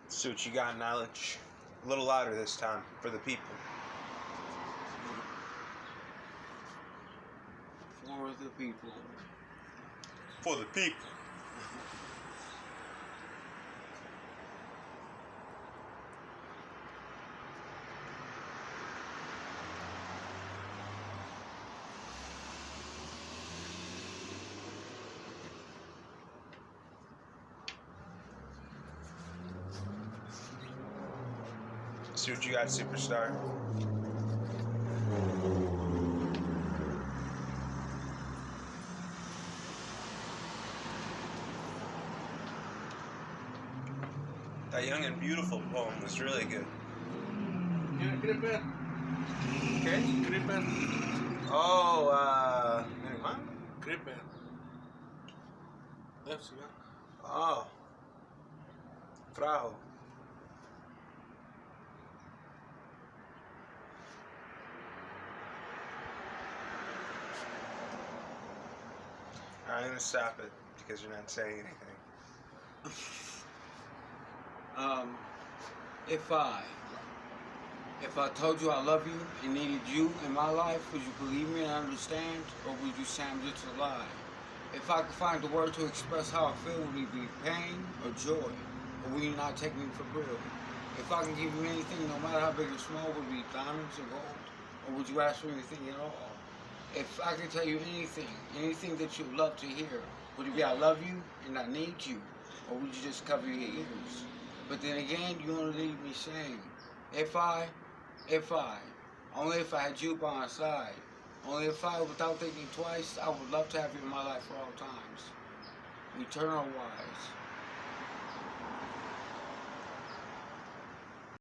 See what you got, knowledge. A little louder this time for the people. For the people. For the people. See what you got, superstar. That Young and Beautiful poem was really good. Yeah, get it back. Okay? Get it back. Oh, what? Get it back. That's it. Oh. Frajo. I'm gonna stop it because you're not saying anything. If I told you I love you and needed you in my life, would you believe me and understand, or would you say I'm just a lie? If I could find the word to express how I feel, would it be pain or joy, or would you not take me for real? If I could give you anything, no matter how big or small, would it be diamonds or gold, or would you ask for anything at all? If I could tell you anything that you'd love to hear, would it be I love you and I need you, or would you just cover your ears? But then again, you only leave me saying, only if I had you by my side, only if I, without thinking twice, I would love to have you in my life for all times. Eternal wise.